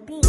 beat.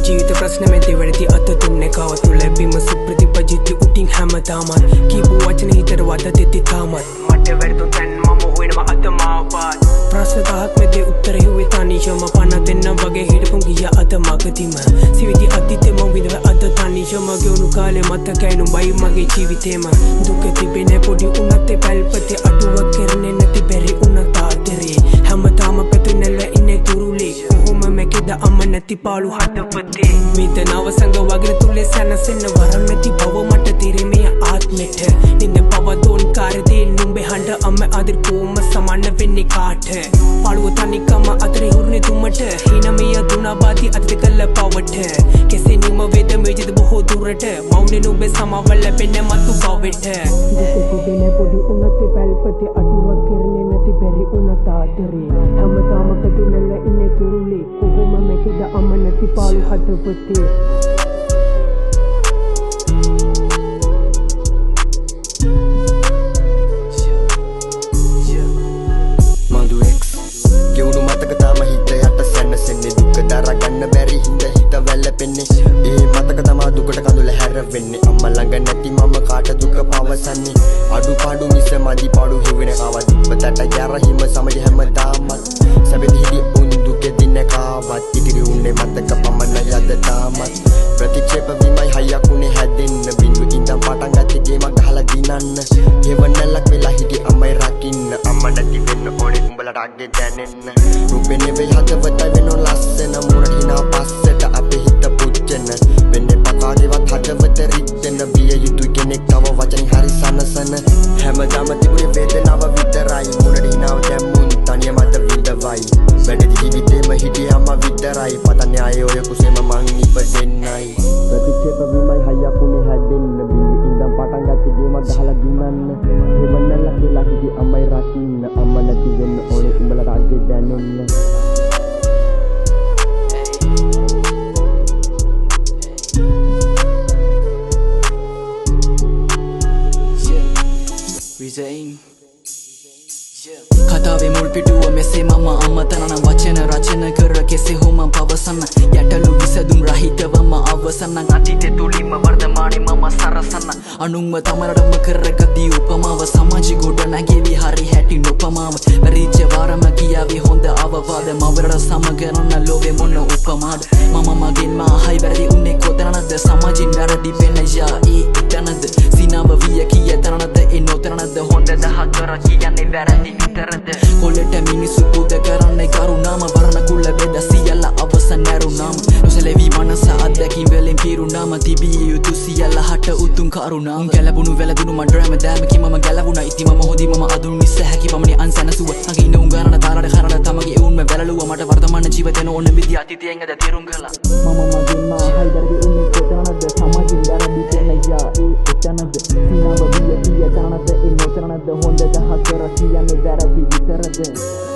ජීවිත ප්‍රශ්න මැදි වැඩි අත තුන්නේ කවතු ලැබීම සුප්‍රතිපජිත උටින් හැමදාමත් කීපු වචන හිතට වද දෙති තාමත් මට වැරදුන් තැන් මම හොයනවා අත මාවපාත් ප්‍රශ්න දහක් මැදේ උත්තර හිව්වේ තනියම පණ දෙන්න වගේ හිටපු ගිය අත මගදීම සිවිදි අතීතේ මම විඳව අත තනියම ගෙවුණු කාලේ මතකයි නුඹයි මගේ ජීවිතේම දුක තිබෙන්නේ පොඩි උනත් ඒ පැල්පතේ අටුවක් කරන්නේ නැති බැරි උනත් ආදරේ හැමදාම පැතුනැල්ල ඉන්නේ දුරුලේ කොහොම මැකේද අම්ම නැති පාළු හදවතේ වේදනාව සංග වගේ තුලේ සැනසෙන්න වරන් නැති බව මට තේරෙ මේ ආත්මෙට නින්න පව දෝන් කාර්යදී නුඹේ හඬ අම්ම ආදිර කොම සමාන වෙන්නේ කාට පාළුව තනිකම අතරේ හුරුනේ දුමට හිනමිය දුනාබාති අද කළ පවට කෙසේ නිම වේද මේජද බොහෝ දුරට මෞනේ නුඹේ සමවල ලැබෙන්නේ මතු බවෙට දුකේ පොඩි උනත් පැල්පතේ අඩුවක් කරන්නේ නැති බැරි උනත් ආදරේ හැමදාම කතුනල ඉන්නේ තුරුලේ කොහොම මේකද අම්ම නැති පාළු හදවතේ දරගන්න බැරි හින්දා හිත වැළපෙන්නේ ඒ මතක තමා දුකට කඳුල හැරෙන්නේ අම්මා ළඟ නැති මම කාට දුක පවසන්නේ අඩුපාඩු මිස මදි පාඩු හිවෙන කවද දුපතට යර හිම සමග හැමදාමත් සැබෙදි හිටි උන් දුකේ දින කාවත් ඉදිරි උන්නේ මතක පමණ යද තාමත් ප්‍රතික්ෂේප විමයි හයියකුනේ හැදෙන්න බින්දු ඉඳන් පටන් ගත්තේ ගේමක් ගහලා දිනන්න හේවන්නලක් වෙලා හිටි අම්මයි රකින්න අම්මා නැති වෙන්න ඕනේ උඹලට අග්ගේ දැනෙන්න රූපේ නෙවෙයි හදවතයි වෙනෝ ලස්සන මුණ හිනා පස්සට අපේ හිත පුච්චන වෙන්නේ පකාගේවත් හදවත රිද්දෙන විය යුතු කෙනෙක් තව වචනින් හරි සනසන හැමදාම තිබුණේ වේදනාව විතරයි මුණ හිනාව දැම්මුන් තනියම අත විඳවයි වැඩි ජීවිතේම හිටියේ අම්මා විතරයි පතන්නේ ආයේ ඔය කුසෙම මං ඉපදෙන්නයි ප්‍රතික්ෂේප විමයි හයියකුනේ හැදෙන්න බින්දු ඉඳන් පටන් ගත්තේ ගේමක් ගහලා දිනන්න හේවන්නලක් වෙලා හිටි අම්මයි රකින්න අම්මා නැති වෙන්න ඕනේ උඹලට අග්ගේ දැනෙන්න කතාවේ මුල් පිටුව මෙසේ මම අමතනන වචන රචන කර කෙසේ හෝ මම පවසන්න යටලු විසඳුම් රහිතවම අවසන් අතීතේ තුලින්ම වර්තමානයේ මම සරසන්න අනුන්ව තමරටම කරගදී උපමාව සමාජ ගොඩ නැගෙවි හරි හැටි නොපමාව පරිච්ඡ වාරම කියාවි හොඳ අවවාද මවරට සමගරන ලෝවේ මොන උපමාද මම මගෙන් මාහයි වැරදි උන්නේ කොතනද සමාජින් වැරදි වෙන්න යා ඒ එතනද සිනාව විය කිය තරනද ඒ නොතරනද හොඳ දහතර කියන්නේ වැරදි විතරද කොල්ලට මිනිස්සු පුද කරන්නේ කරුණාම වරණ කුල බෙද සියල්ල අවසන් නැරුණාම නොසැලෙවි මනස අත්දැකීම් වලින් පිරුණාම තිබිය යුතු සියල්ල හට උතුම් කරුණාම ගැලපුණු වැළඳුණු මඩරම දෑමකි මම ගැලවුණා ඉති මම හොදි මම අදුන් මිස හැකි පමණි අන්සනසුව අගින්න උංගාරණ තාරට කරණ තමගේ උන්ම වැළලුව මට වර්තමාන ජීවිතේන ඕන විදි අතීතයෙන් අද තේරුම් කළා මම මගින් මාහයි වැරදි උන්නේ කොතනද සමාජින් වැරදි දෙන්න යා ඒ එතනද සිනාව විය කිය තරනද ඒ නොතරනද හොඳ දහතර කියන්නේ වැරදි විතරද